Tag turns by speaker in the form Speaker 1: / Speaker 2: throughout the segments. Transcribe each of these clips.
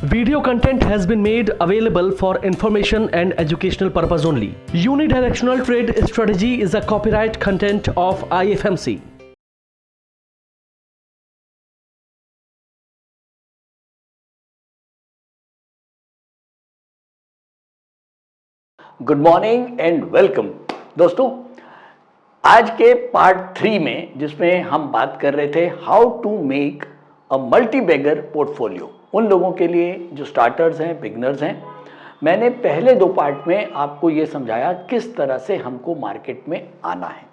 Speaker 1: Video content has been made available for information and educational purpose only. Unidirectional trade strategy is a copyright content of IFMC.
Speaker 2: Good morning and welcome दोस्तों। आज के part 3 में जिसमें हम बात कर रहे थे how to make a multibagger portfolio, उन लोगों के लिए जो स्टार्टर्स हैं, बिगनर्स हैं। मैंने पहले 2 पार्ट में आपको ये समझाया किस तरह से हमको मार्केट में आना है।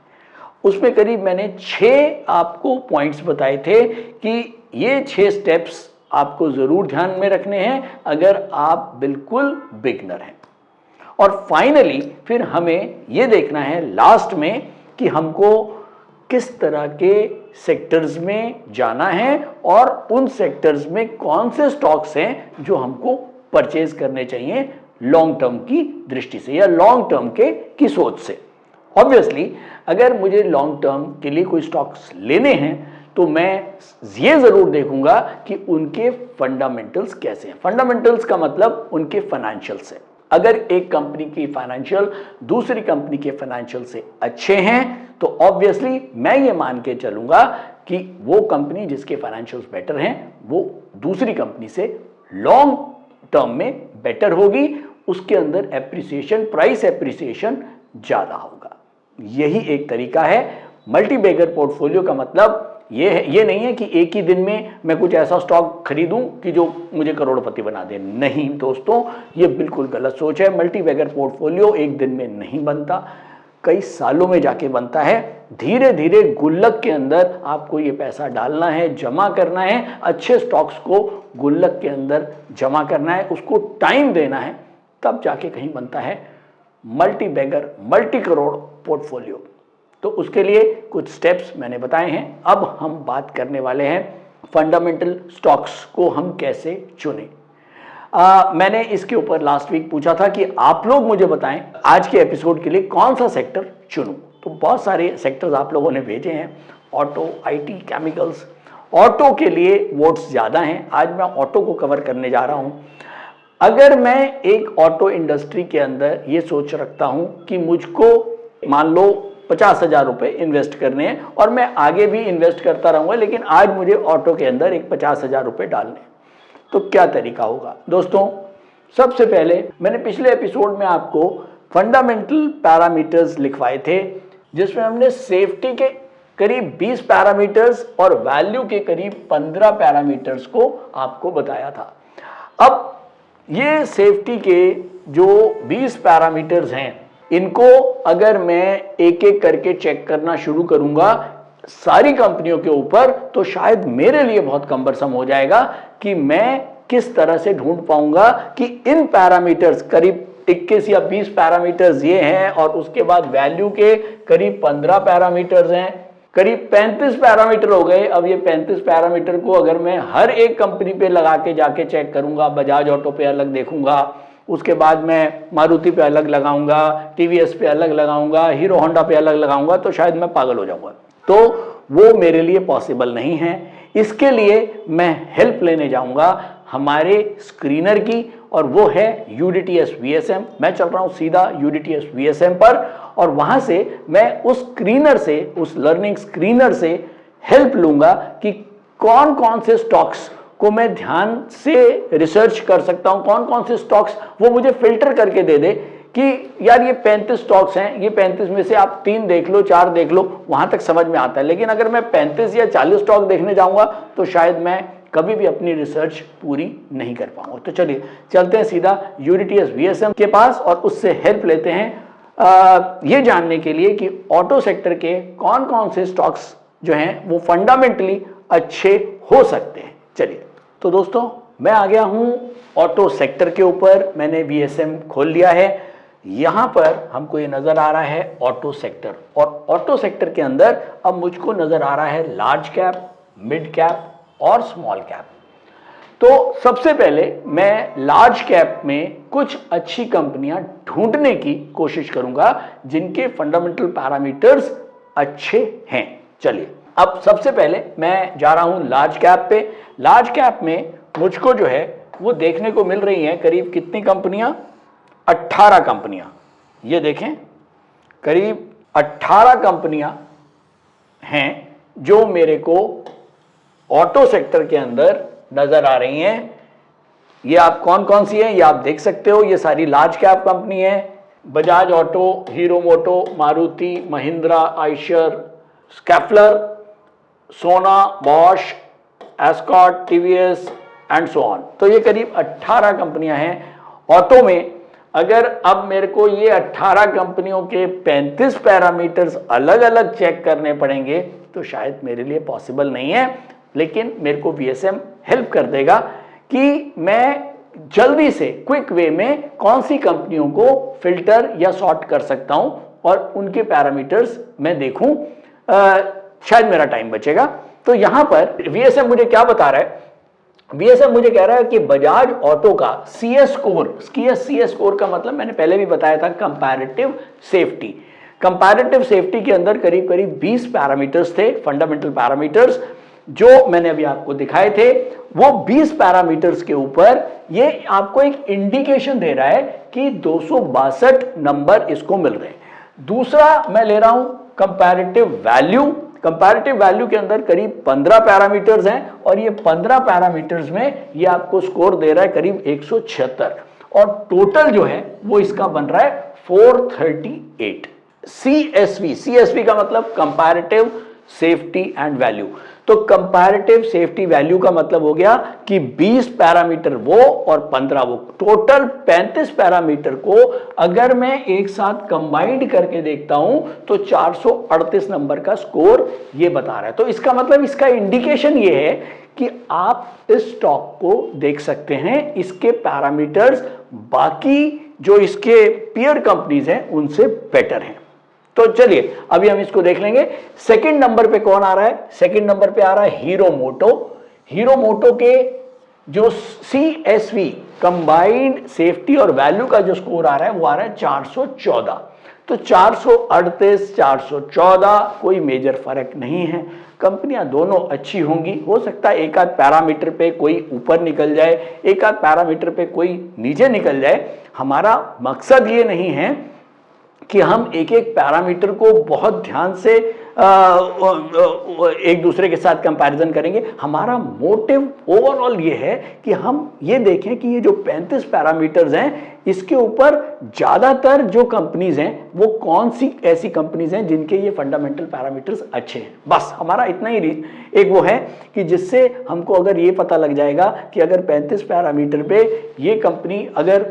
Speaker 2: उसमें करीब मैंने 6 आपको पॉइंट्स बताए थे कि ये 6 स्टेप्स आपको ज़रूर ध्यान में रखने हैं अगर आप बिल्कुल बिगनर हैं। और फाइनली फिर हमें ये देखना है लास्ट में कि हमको किस तरह के सेक्टर्स में जाना है और उन सेक्टर्स में कौन से स्टॉक्स हैं जो हमको परचेज करने चाहिए लॉन्ग टर्म की दृष्टि से या लॉन्ग टर्म की सोच से। ऑब्वियसली अगर मुझे लॉन्ग टर्म के लिए कोई स्टॉक्स लेने हैं तो मैं ये ज़रूर देखूंगा कि उनके फंडामेंटल्स कैसे हैं। फंडामेंटल्स का मतलब उनके फाइनेंशियल्स है। अगर एक कंपनी की फाइनेंशियल दूसरी कंपनी के फाइनेंशियल से अच्छे हैं तो ऑब्वियसली मैं ये मान के चलूंगा कि वो कंपनी जिसके फाइनेंशियल्स बेटर हैं वो दूसरी कंपनी से लॉन्ग टर्म में बेटर होगी, उसके अंदर एप्रिसिएशन, प्राइस एप्रिसिएशन ज़्यादा होगा। यही एक तरीका है। मल्टी बैगर पोर्टफोलियो का मतलब ये नहीं है कि एक ही दिन में मैं कुछ ऐसा स्टॉक खरीदूं कि जो मुझे करोड़पति बना दे। नहीं दोस्तों, ये बिल्कुल गलत सोच है। मल्टी बैगर पोर्टफोलियो एक दिन में नहीं बनता, कई सालों में जाके बनता है। धीरे धीरे गुल्लक के अंदर आपको ये पैसा डालना है, जमा करना है, अच्छे स्टॉक्स को गुल्लक के अंदर जमा करना है, उसको टाइम देना है, तब जाके कहीं बनता है multibagger, multi crore portfolio. तो उसके लिए कुछ स्टेप्स मैंने बताए हैं। अब हम बात करने वाले हैं फंडामेंटल स्टॉक्स को हम कैसे चुनें। मैंने इसके ऊपर लास्ट वीक पूछा था कि आप लोग मुझे बताएं आज के एपिसोड के लिए कौन सा सेक्टर चुनूं। तो बहुत सारे सेक्टर्स आप लोगों ने भेजे हैं, ऑटो, आईटी, केमिकल्स। ऑटो के लिए वोट्स ज़्यादा हैं, आज मैं ऑटो को कवर करने जा रहा हूं। अगर मैं एक ऑटो इंडस्ट्री के अंदर ये सोच रखता हूं कि मुझको मान लो 50,000 रुपये इन्वेस्ट करने हैं और मैं आगे भी इन्वेस्ट करता रहूँगा, लेकिन आज मुझे ऑटो के अंदर एक 50,000 रुपये डालने, तो क्या तरीका होगा दोस्तों। सबसे पहले मैंने पिछले एपिसोड में आपको फंडामेंटल पैरामीटर्स लिखवाए थे जिसमें हमने सेफ्टी के करीब 20 पैरामीटर्स और वैल्यू के करीब 15 पैरामीटर्स को आपको बताया था। अब ये सेफ्टी के जो 20 पैरामीटर्स हैं इनको अगर मैं एक एक करके चेक करना शुरू करूंगा सारी कंपनियों के ऊपर तो शायद मेरे लिए बहुत कम्बरसम हो जाएगा कि मैं किस तरह से ढूंढ पाऊंगा कि इन पैरामीटर्स, करीब 21 या 20 पैरामीटर्स ये हैं और उसके बाद वैल्यू के करीब 15 पैरामीटर्स हैं, करीब 35 पैरामीटर हो गए। अब ये 35 पैरामीटर को अगर मैं हर एक कंपनी पे लगा के जाके चेक करूंगा, बजाज ऑटो पे अलग देखूंगा, उसके बाद मैं मारुति पे अलग लगाऊंगा, टीवीएस पे अलग लगाऊंगा, हीरो होंडा पे अलग लगाऊंगा, तो शायद मैं पागल हो जाऊंगा। तो वो मेरे लिए पॉसिबल नहीं है। इसके लिए मैं हेल्प लेने जाऊंगा हमारे स्क्रीनर की और वो है यूडीटीएस वीएसएम। मैं चल रहा हूं सीधा यूडीटीएस वीएसएम पर और वहां से मैं उस स्क्रीनर से, उस लर्निंग स्क्रीनर से हेल्प लूंगा कि कौन कौन से स्टॉक्स को मैं ध्यान से रिसर्च कर सकता हूं, कौन कौन से स्टॉक्स वो मुझे फिल्टर करके दे दे कि यार ये 35 स्टॉक्स हैं, ये 35 में से आप 3 देख लो, 4 देख लो, वहां तक समझ में आता है। लेकिन अगर मैं 35 या 40 स्टॉक देखने जाऊंगा तो शायद मैं कभी भी अपनी रिसर्च पूरी नहीं कर पाऊंगा। तो चलिए चलते हैं सीधा यूडीटीएस वीएसएम के पास और उससे हेल्प लेते हैं ये जानने के लिए कि ऑटो सेक्टर के कौन कौन से स्टॉक्स जो हैं वो फंडामेंटली अच्छे हो सकते हैं। चलिए, तो दोस्तों मैं आ गया हूं ऑटो सेक्टर के ऊपर। मैंने वीएसएम खोल लिया है। यहां पर हमको ये नजर आ रहा है ऑटो सेक्टर, और ऑटो सेक्टर के अंदर अब मुझको नजर आ रहा है लार्ज कैप, मिड कैप और स्मॉल कैप। तो सबसे पहले मैं लार्ज कैप में कुछ अच्छी कंपनियां ढूंढने की कोशिश करूंगा जिनके फंडामेंटल पैरामीटर्स अच्छे हैं। चलिए, अब सबसे पहले मैं जा रहा हूं लार्ज कैप पे। लार्ज कैप में मुझको जो है वो देखने को मिल रही हैं करीब कितनी कंपनियां, 18 कंपनियां। ये देखें करीब 18 कंपनियां हैं जो मेरे को ऑटो सेक्टर के अंदर नजर आ रही हैं। ये आप कौन कौन सी हैं ये आप देख सकते हो। ये सारी लार्ज कैप कंपनी है, Bajaj Auto, Hero Moto, Maruti, Mahindra, Eicher, Schaeffler, Sona, Bosch, Escorts, TVS and so on. तो ये करीब 18 कंपनियां हैं ऑटो में। अगर अब मेरे को ये 18 कंपनियों के 35 पैरामीटर्स अलग अलग चेक करने पड़ेंगे तो शायद मेरे लिए पॉसिबल नहीं है, लेकिन मेरे को वीएसएम हेल्प कर देगा कि मैं जल्दी से क्विक वे में कौन सी कंपनियों को फिल्टर या सॉर्ट कर सकता हूं और उनके पैरामीटर्स मैं देखूं। शायद मेरा टाइम बचेगा। तो यहां पर वीएसएम मुझे क्या बता रहा है, वीएसएम मुझे कह रहा है कि बजाज ऑटो का सीएस स्कोर का मतलब मैंने पहले भी बताया था, कंपैरेटिव सेफ्टी। कंपैरेटिव सेफ्टी के अंदर करीब करीब 20 पैरामीटर्स थे, फंडामेंटल पैरामीटर्स, जो मैंने अभी आपको दिखाए थे। वो 20 पैरामीटर्स के ऊपर ये आपको एक इंडिकेशन दे रहा है कि 262 नंबर इसको मिल रहे हैं। दूसरा मैं ले रहा हूं कंपैरेटिव वैल्यू। कंपैरेटिव वैल्यू के अंदर करीब 15 पैरामीटर्स हैं और ये 15 पैरामीटर्स में ये आपको स्कोर दे रहा है करीब 176 और टोटल जो है वो इसका बन रहा है 438। सीएसवी का मतलब कंपैरेटिव सेफ्टी एंड वैल्यू। तो कंपैरेटिव सेफ्टी वैल्यू का मतलब हो गया कि 20 पैरामीटर वो और 15 वो, टोटल 35 पैरामीटर को अगर मैं एक साथ कंबाइंड करके देखता हूं तो 438 नंबर का स्कोर ये बता रहा है। तो इसका मतलब, इसका इंडिकेशन ये है कि आप इस स्टॉक को देख सकते हैं, इसके पैरामीटर्स बाकी जो इसके पीयर कंपनीज हैं उनसे बेटर हैं। तो चलिए अभी हम इसको देख लेंगे। सेकंड नंबर पे कौन आ रहा है? सेकंड नंबर पे आ रहा है हीरो मोटो। हीरो मोटो के जो सीएसवी कंबाइंड सेफ्टी और वैल्यू का जो स्कोर आ रहा है वो आ रहा है 414। तो 438 414 कोई मेजर फर्क नहीं है। कंपनियां दोनों अच्छी होंगी। हो सकता है एक आध पैरामीटर पे कोई ऊपर निकल जाए, एक आध पैरामीटर पे कोई नीचे निकल जाए। हमारा मकसद ये नहीं है कि हम एक एक पैरामीटर को बहुत ध्यान से एक दूसरे के साथ कंपैरिजन करेंगे। हमारा मोटिव ओवरऑल ये है कि हम ये देखें कि ये जो 35 पैरामीटर्स हैं इसके ऊपर ज़्यादातर जो कंपनीज हैं वो कौन सी ऐसी कंपनीज हैं जिनके ये फंडामेंटल पैरामीटर्स अच्छे हैं। बस हमारा इतना ही एक वो है कि जिससे हमको अगर ये पता लग जाएगा कि अगर 35 पैरामीटर पे ये कंपनी अगर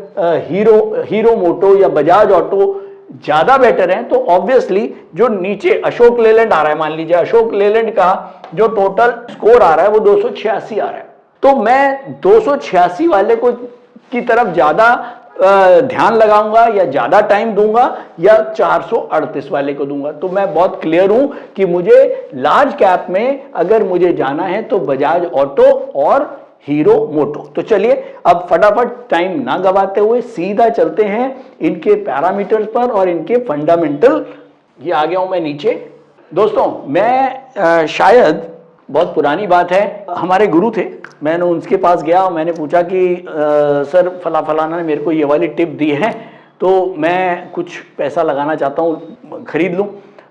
Speaker 2: हीरो मोटो या बजाज ऑटो ज्यादा बेटर है तो ऑब्वियसली जो नीचे अशोक लेलैंड आ रहा है, मान लीजिए अशोक लेलैंड का जो टोटल स्कोर आ रहा है वो 286 आ रहा है, तो मैं 286 वाले को की तरफ ज्यादा ध्यान लगाऊंगा या ज्यादा टाइम दूंगा या 438 वाले को दूंगा। तो मैं बहुत क्लियर हूं कि मुझे लार्ज कैप में अगर मुझे जाना है तो बजाज ऑटो और हीरो मोटो। तो चलिए अब फटाफट टाइम ना गवाते हुए सीधा चलते हैं इनके पैरामीटर्स पर और इनके फंडामेंटल। ये आ गया हूं मैं नीचे। दोस्तों मैं शायद बहुत पुरानी बात है, हमारे गुरु थे, मैंने उनके पास गया, मैंने पूछा कि सर फलाना ने मेरे को ये वाली टिप दी है तो मैं कुछ पैसा लगाना चाहता हूँ, खरीद लूँ।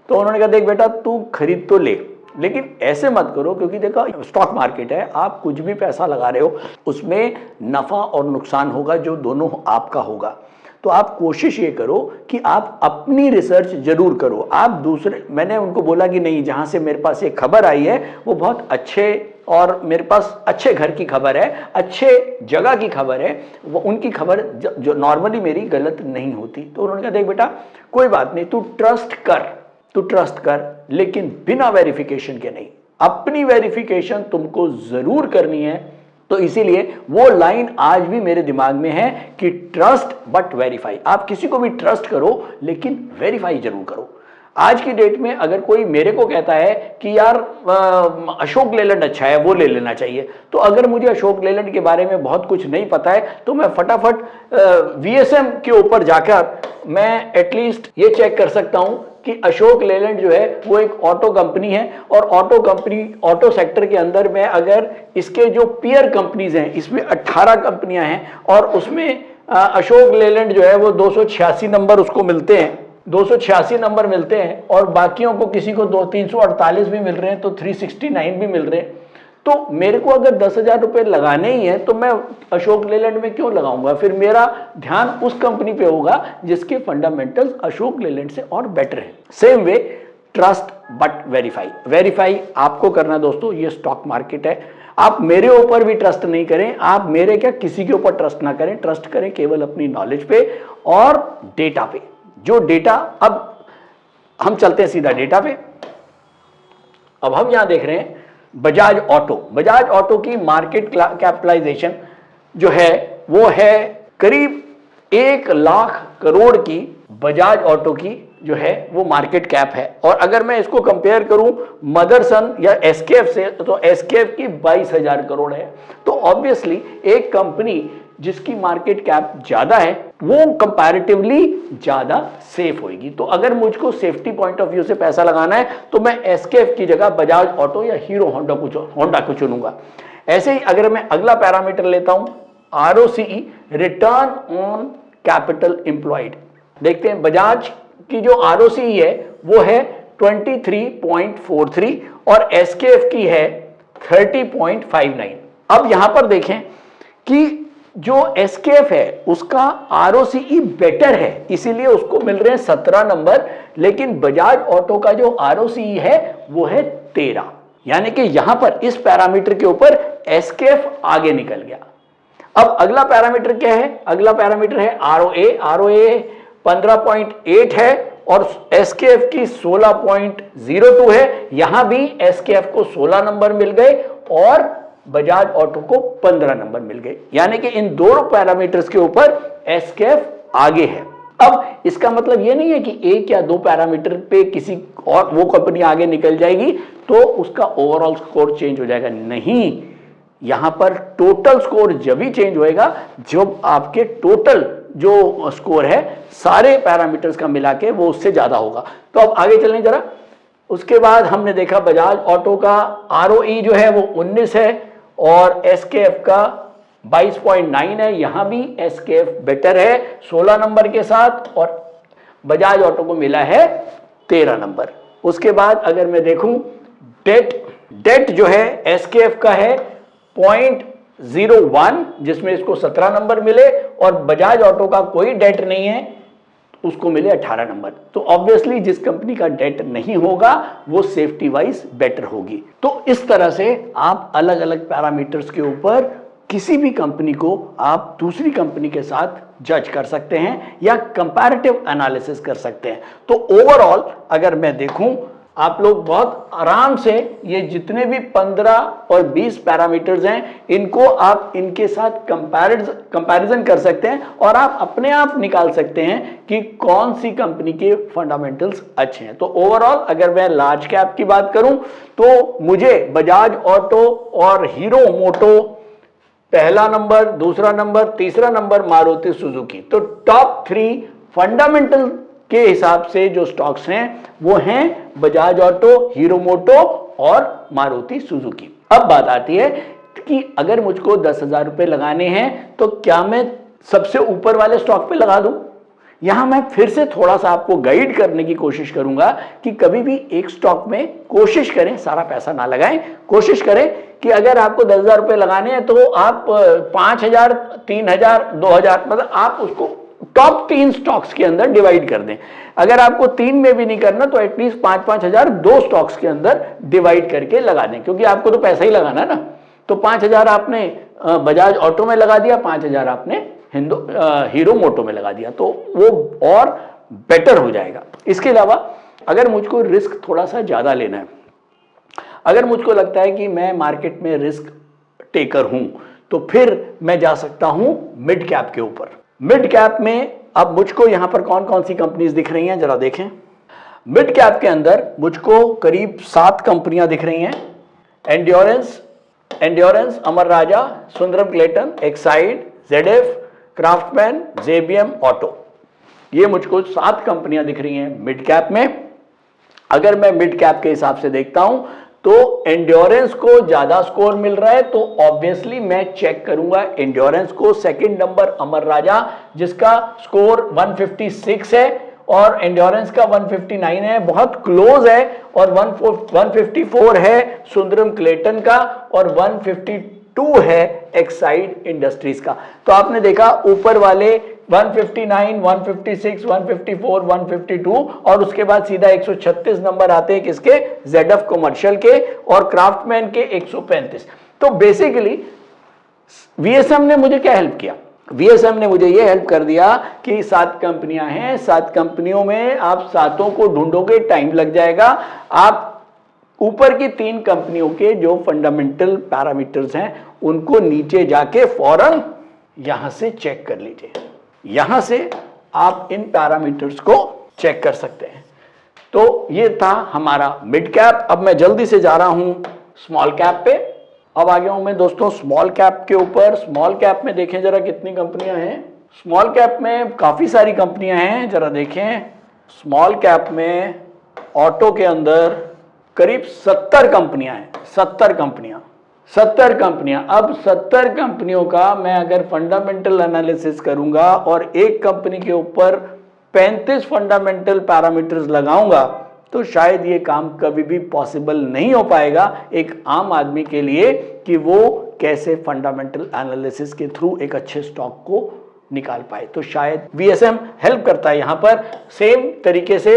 Speaker 2: तो उन्होंने कहा देख बेटा तू खरीद तो ले, लेकिन ऐसे मत करो क्योंकि देखो स्टॉक मार्केट है, आप कुछ भी पैसा लगा रहे हो उसमें नफा और नुकसान होगा जो दोनों आपका होगा। तो आप कोशिश ये करो कि आप अपनी रिसर्च जरूर करो। आप दूसरे, मैंने उनको बोला कि नहीं, जहां से मेरे पास ये खबर आई है वो बहुत अच्छे और मेरे पास अच्छे घर की खबर है, अच्छे जगह की खबर है, वो उनकी खबर जो नॉर्मली मेरी गलत नहीं होती। तो उन्होंने कहा देख बेटा कोई बात नहीं, तू ट्रस्ट कर लेकिन बिना वेरिफिकेशन के नहीं, अपनी वेरिफिकेशन तुमको जरूर करनी है। तो इसीलिए वो लाइन आज भी मेरे दिमाग में है कि ट्रस्ट बट वेरीफाई। आप किसी को भी ट्रस्ट करो लेकिन वेरीफाई जरूर करो। आज की डेट में अगर कोई मेरे को कहता है कि यार अशोक लेलैंड अच्छा है वो ले लेना चाहिए, तो अगर मुझे अशोक लेलैंड के बारे में बहुत कुछ नहीं पता है तो मैं फटाफट वीएसएम के ऊपर जाकर मैं एटलीस्ट ये चेक कर सकता हूं कि अशोक लेलैंड जो है वो एक ऑटो कंपनी है और ऑटो कंपनी, ऑटो सेक्टर के अंदर में अगर इसके जो पीयर कंपनीज हैं इसमें 18 कंपनियां हैं और उसमें अशोक लेलैंड जो है वो 286 नंबर उसको मिलते हैं, 286 नंबर मिलते हैं और बाकियों को किसी को 348 भी मिल रहे हैं, तो 369 भी मिल रहे हैं। तो मेरे को अगर 10,000 रुपए लगाने ही है तो मैं अशोक लेलैंड में क्यों लगाऊंगा? फिर मेरा ध्यान उस कंपनी पे होगा जिसके फंडामेंटल्स अशोक लेलैंड से और बेटर है। Same way trust but verify, verify आपको करना दोस्तों। ये स्टॉक मार्केट है, आप मेरे ऊपर भी ट्रस्ट नहीं करें, आप मेरे क्या किसी के ऊपर ट्रस्ट ना करें, ट्रस्ट करें केवल अपनी नॉलेज पे और डेटा पे। जो डेटा, अब हम चलते हैं सीधा डेटा पे। अब हम यहां देख रहे हैं बजाज ऑटो, बजाज ऑटो की मार्केट कैपिटलाइजेशन जो है वो है करीब 1 लाख करोड़ की। बजाज ऑटो की जो है वो मार्केट कैप है और अगर मैं इसको कंपेयर करूं मदरसन या एसकेएफ से तो एसकेएफ की 22,000 करोड़ है। तो ऑब्वियसली एक कंपनी जिसकी मार्केट कैप ज्यादा है वो कंपैरेटिवली ज्यादा सेफ होगी। तो अगर मुझको सेफ्टी पॉइंट ऑफ व्यू से पैसा लगाना है तो मैं एसकेएफ की जगह बजाज ऑटो या हीरो होंडा को चुनूंगा। ऐसे ही अगर मैं अगला पैरामीटर लेता हूं ROCE, return on capital employed, देखते हैं बजाज की जो आरओसीई है वो है 23.43 और एसकेएफ की है 30.59। अब यहां पर देखें कि जो एसकेएफ है उसका आरओसीई बेटर है, इसीलिए उसको मिल रहे हैं 17 नंबर, लेकिन बजाज ऑटो का जो आरओसीई है वो है 13, यानी कि यहां पर इस पैरामीटर के ऊपर एसकेएफ आगे निकल गया। अब अगला पैरामीटर क्या है? अगला पैरामीटर है आरओए, आरओए 15.8 है और एसकेएफ की 16.02 है। यहां भी एसकेएफ को 16 नंबर मिल गए और बजाज ऑटो को 15 नंबर मिल गए, यानी कि इन दोनों पैरामीटर्स के ऊपर एसकेएफ आगे है। अब इसका मतलब यह नहीं है कि एक या दो पैरामीटर पे किसी और वो कंपनी आगे निकल जाएगी तो उसका ओवरऑल स्कोर चेंज हो जाएगा, नहीं। यहां पर टोटल स्कोर जब ही चेंज होएगा जब आपके टोटल जो स्कोर है सारे पैरामीटर्स का मिला के वो उससे ज्यादा होगा। तो अब आगे चलें जरा। उसके बाद हमने देखा बजाज ऑटो का आरओई जो है वो 19 है और एसकेएफ का 22.9 है। यहां भी एसकेएफ बेटर है 16 नंबर के साथ और बजाज ऑटो को मिला है 13 नंबर। उसके बाद अगर मैं देखूं डेट जो है एसकेएफ का है 0.01 जिसमें इसको 17 नंबर मिले और बजाज ऑटो का कोई डेट नहीं है उसको मिले 18 नंबर। तो ऑब्वियसली जिस कंपनी का डेट नहीं होगा वो सेफ्टी वाइज बेटर होगी। तो इस तरह से आप अलग अलग पैरामीटर्स के ऊपर किसी भी कंपनी को आप दूसरी कंपनी के साथ जज कर सकते हैं या कंपैरेटिव एनालिसिस कर सकते हैं। तो ओवरऑल अगर मैं देखूं आप लोग बहुत आराम से ये जितने भी 15 और 20 पैरामीटर्स हैं इनको आप इनके साथ कंपैरिजन कर सकते हैं और आप अपने आप निकाल सकते हैं कि कौन सी कंपनी के फंडामेंटल्स अच्छे हैं। तो ओवरऑल अगर मैं लार्ज कैप की बात करूं तो मुझे बजाज ऑटो और हीरो मोटो पहला नंबर, दूसरा नंबर, तीसरा नंबर मारुति सुजुकी। तो टॉप 3 फंडामेंटल के हिसाब से जो स्टॉक्स हैं वो हैं बजाज ऑटो, हीरो मोटो और मारुति सुजुकी। अब बात आती है कि अगर मुझको 10,000 रुपए लगाने हैं तो क्या मैं सबसे ऊपर वाले स्टॉक पे लगा दूं? यहां मैं फिर से थोड़ा सा आपको गाइड करने की कोशिश करूंगा कि कभी भी एक स्टॉक में कोशिश करें सारा पैसा ना लगाएं। कोशिश करें कि अगर आपको 10,000 रुपए लगाने हैं तो आप 5,000, 3,000, 2,000 मतलब आप उसको टॉप 3 स्टॉक्स के अंदर डिवाइड कर दें। अगर आपको 3 में भी नहीं करना तो एटलीस्ट 5-5 हजार 2 स्टॉक्स के अंदर डिवाइड करके लगा दें, क्योंकि आपको तो पैसा ही लगाना है ना। तो 5,000 आपने बजाज ऑटो में लगा दिया, 5,000 आपने हीरो मोटो में लगा दिया, तो वो और बेटर हो जाएगा। इसके अलावा अगर मुझको रिस्क थोड़ा सा ज्यादा लेना है, अगर मुझको लगता है कि मैं मार्केट में रिस्क टेकर हूं तो फिर मैं जा सकता हूं मिड कैप के ऊपर। मिड कैप में अब मुझको यहां पर कौन कौन सी कंपनीज दिख रही हैं जरा देखें। मिड कैप के अंदर मुझको करीब 7 कंपनियां दिख रही हैं। Endurance, Amara Raja, Sundaram Clayton, Exide, ZF, Craftsman, JBM auto. ये मुझको 7 कंपनियां दिख रही हैं मिड कैप में। अगर मैं मिड कैप के हिसाब से देखता हूं तो एंड्योरेंस को ज्यादा स्कोर मिल रहा है, तो ऑब्वियसली मैं चेक करूंगा एंड्योरेंस को। सेकंड नंबर अमर राजा जिसका स्कोर 156 है और एंड्योरेंस का 159 है, बहुत क्लोज है। और 154 है सुंदरम क्लेटन का और 152 है एक्साइड इंडस्ट्रीज का। तो आपने देखा ऊपर वाले 159, 156, 154, 152 और उसके बाद सीधा 136 नंबर आते हैं किसके, ZF कमर्शियल के और क्राफ्टमैन के 135। तो बेसिकली VSM ने मुझे क्या हेल्प किया, VSM ने मुझे ये हेल्प कर दिया कि 7 कंपनियां हैं, 7 कंपनियों में आप 7 को ढूंढोगे टाइम लग जाएगा। आप ऊपर की 3 कंपनियों के जो फंडामेंटल पैरामीटर्स हैं उनको नीचे जाके फौरन यहां से चेक कर लीजिए, यहां से आप इन पैरामीटर्स को चेक कर सकते हैं। तो ये था हमारा मिड कैप। अब मैं जल्दी से जा रहा हूं स्मॉल कैप पे। अब आ गया हूं मैं दोस्तों स्मॉल कैप के ऊपर। स्मॉल कैप में देखें जरा कितनी कंपनियां हैं। स्मॉल कैप में काफी सारी कंपनियां हैं, जरा देखें। स्मॉल कैप में ऑटो के अंदर करीब 70 कंपनियां हैं, 70 कंपनियां। अब 70 कंपनियों का मैं अगर फंडामेंटल एनालिसिस करूंगा और एक कंपनी के ऊपर 35 फंडामेंटल पैरामीटर्स लगाऊंगा तो शायद ये काम कभी भी पॉसिबल नहीं हो पाएगा एक आम आदमी के लिए कि वो कैसे फंडामेंटल एनालिसिस के थ्रू एक अच्छे स्टॉक को निकाल पाए। तो शायद VSM हेल्प करता है। यहां पर सेम तरीके से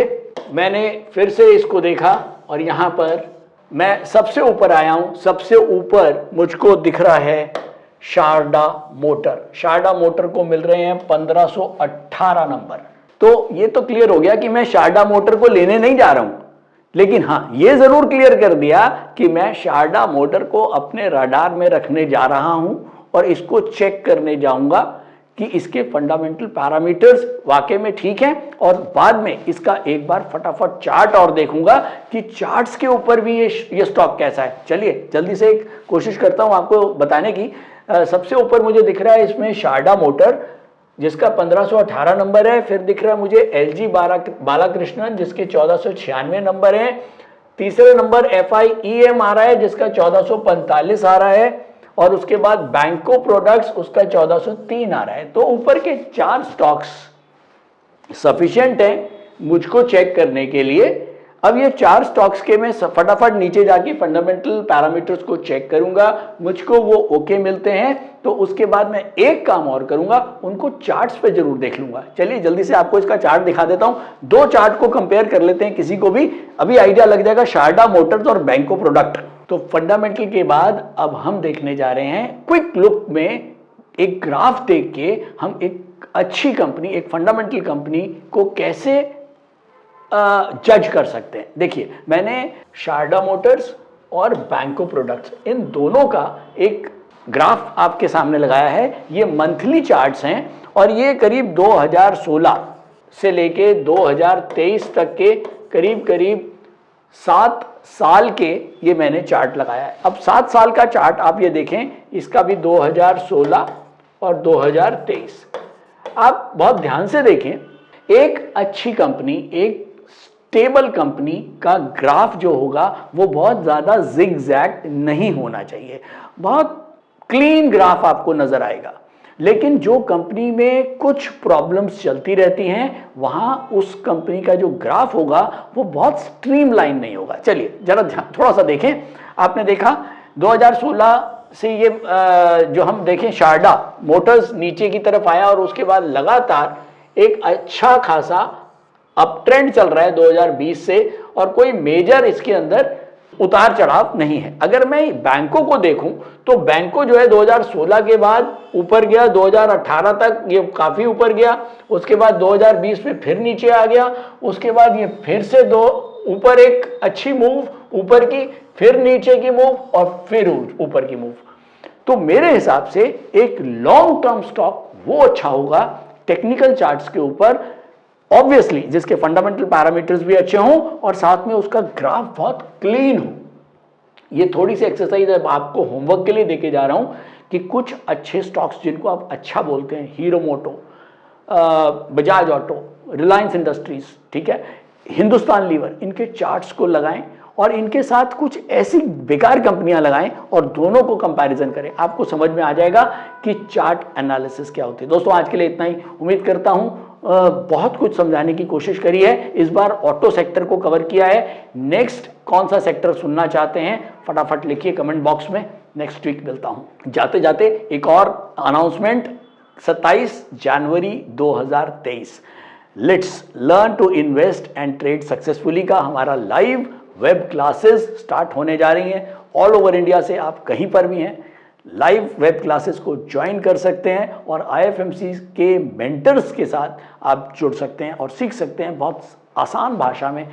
Speaker 2: मैंने फिर से इसको देखा और यहां पर मैं सबसे ऊपर आया हूं। सबसे ऊपर मुझको दिख रहा है शारदा मोटर। शारदा मोटर को मिल रहे हैं 1518 नंबर। तो ये तो क्लियर हो गया कि मैं शारदा मोटर को लेने नहीं जा रहा हूं, लेकिन हां ये जरूर क्लियर कर दिया कि मैं शारदा मोटर को अपने रडार में रखने जा रहा हूं और इसको चेक करने जाऊंगा कि इसके फंडामेंटल पैरामीटर्स वाकई में ठीक हैं। और बाद में इसका एक बार फटाफट चार्ट और देखूंगा कि चार्ट्स के ऊपर भी ये स्टॉक कैसा है। चलिए जल्दी से एक कोशिश करता हूं आपको बताने की। सबसे ऊपर मुझे दिख रहा है इसमें शारदा मोटर जिसका 1518 नंबर है। फिर दिख रहा है मुझे LG बालाकृष्णन जिसके 1496 नंबर है। तीसरे नंबर FIEM आ रहा है जिसका 1445 आ रहा है और उसके बाद बैंको प्रोडक्ट्स उसका 1403 आ रहा है। तो ऊपर के 4 स्टॉक्स सफिशिएंट है मुझको चेक करने के लिए। अब ये 4 स्टॉक्स के मैं फटाफट नीचे जाके फंडामेंटल पैरामीटर्स को चेक करूंगा, मुझको वो ओके मिलते हैं तो उसके बाद मैं एक काम और करूंगा, उनको चार्ट्स पे जरूर देख लूंगा। चलिए जल्दी से आपको इसका चार्ट दिखा देता हूं। 2 चार्ट को कंपेयर कर लेते हैं, किसी को भी अभी आइडिया लग जाएगा। शारदा मोटर्स और बैंको प्रोडक्ट। तो फंडामेंटल के बाद अब हम देखने जा रहे हैं क्विक लुक में एक ग्राफ देख के हम एक अच्छी कंपनी, एक फंडामेंटल कंपनी को कैसे जज कर सकते हैं। देखिए मैंने शारदा मोटर्स और बैंको प्रोडक्ट्स इन दोनों का एक ग्राफ आपके सामने लगाया है। ये मंथली चार्ट्स हैं और ये करीब 2016 से लेके 2023 तक के करीब 7 साल के ये मैंने चार्ट लगाया है। अब 7 साल का चार्ट आप ये देखें, इसका भी 2016 और 2023। आप बहुत ध्यान से देखें, एक अच्छी कंपनी, एक स्टेबल कंपनी का ग्राफ जो होगा वो बहुत ज्यादा जिगजैग नहीं होना चाहिए, बहुत क्लीन ग्राफ आपको नजर आएगा। लेकिन जो कंपनी में कुछ प्रॉब्लम्स चलती रहती हैं वहां उस कंपनी का जो ग्राफ होगा वो बहुत स्ट्रीमलाइन नहीं होगा। चलिए जरा थोड़ा सा देखें। आपने देखा 2016 से ये जो हम देखें शारदा मोटर्स नीचे की तरफ आया और उसके बाद लगातार एक अच्छा खासा अप ट्रेंड चल रहा है 2020 से और कोई मेजर इसके अंदर उतार चढ़ाव नहीं है। अगर मैं बैंकों को देखूं तो बैंकों जो है 2016 के बाद ऊपर गया, 2018 तक ये काफी ऊपर गया, उसके बाद 2020 में फिर नीचे आ गया, उसके बाद ये फिर से ऊपर एक अच्छी मूव ऊपर की, फिर नीचे की मूव और फिर ऊपर की मूव। तो मेरे हिसाब से एक लॉन्ग टर्म स्टॉक वो अच्छा होगा टेक्निकल चार्ट्स के ऊपर, ऑब्वियसली जिसके फंडामेंटल पैरामीटर्स भी अच्छे हों और साथ में उसका ग्राफ बहुत क्लीन हो। ये थोड़ी सी एक्सरसाइज आपको होमवर्क के लिए देके जा रहा हूं कि कुछ अच्छे स्टॉक्स जिनको आप अच्छा बोलते हैं, हीरो मोटो, बजाज ऑटो, रिलायंस इंडस्ट्रीज, ठीक है, हिंदुस्तान लीवर, इनके चार्ट्स को लगाएं और इनके साथ कुछ ऐसी बेकार कंपनियां लगाएं और दोनों को कंपैरिजन करें। आपको समझ में आ जाएगा कि चार्ट एनालिसिस क्या होती है। दोस्तों आज के लिए इतना ही। उम्मीद करता हूं बहुत कुछ समझाने की कोशिश करी है। इस बार ऑटो सेक्टर को कवर किया है। नेक्स्ट कौन सा सेक्टर सुनना चाहते हैं फटाफट लिखिए कमेंट बॉक्स में। नेक्स्ट वीक मिलता हूं। जाते जाते एक और अनाउंसमेंट, 27 जनवरी 2023 let's learn to invest and trade successfully का हमारा लाइव वेब क्लासेस स्टार्ट होने जा रही हैं। ऑल ओवर इंडिया से आप कहीं पर भी हैं, लाइव वेब क्लासेस को ज्वाइन कर सकते हैं और IFMC के मेंटर्स के साथ आप जुड़ सकते हैं और सीख सकते हैं बहुत आसान भाषा में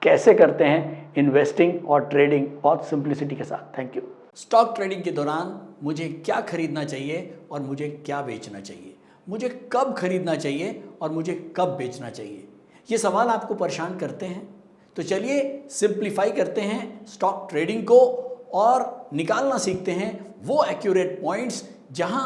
Speaker 2: कैसे करते हैं इन्वेस्टिंग और ट्रेडिंग बहुत सिंप्लिसिटी के साथ। Thank you.
Speaker 3: स्टॉक ट्रेडिंग के दौरान मुझे क्या खरीदना चाहिए और मुझे क्या बेचना चाहिए, मुझे कब खरीदना चाहिए और मुझे कब बेचना चाहिए, ये सवाल आपको परेशान करते हैं। तो चलिए सिंप्लीफाई करते हैं स्टॉक ट्रेडिंग को और निकालना सीखते हैं वो एक्यूरेट पॉइंट्स जहां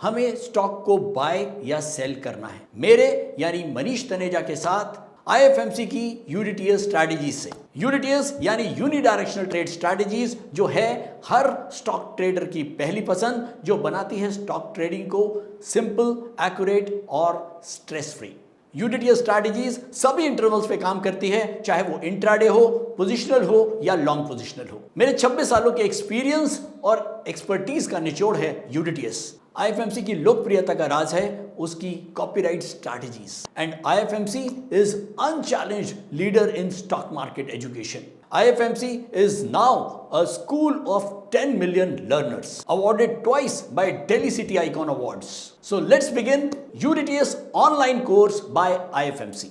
Speaker 3: हमें स्टॉक को बाय या सेल करना है। मेरे यानी मनीष तनेजा के साथ IFMC की यूनिटीएस स्ट्रैटेजीज से। यूनिटीएस यानी यूनिडायरेक्शनल ट्रेड स्ट्रैटेजीज, जो है हर स्टॉक ट्रेडर की पहली पसंद, जो बनाती है स्टॉक ट्रेडिंग को सिंपल, एक्यूरेट और स्ट्रेस फ्री। यूनिटीएस स्ट्रैटेजीज सभी इंटरवल्स पे काम करती है, चाहे वो इंट्राडे हो, पोजिशनल हो या लॉन्ग पोजिशनल हो। मेरे 26 सालों के एक्सपीरियंस और एक्सपर्टीज का निचोड़ है यूनिटीएस। IFMC की लोकप्रियता का राज है उसकी copyright strategies and IFMC is unchallenged leader in stock market education. IFMC is now a school of 10 million learners, awarded twice by Delhi City Icon Awards. So let's begin UDTS online course by IFMC.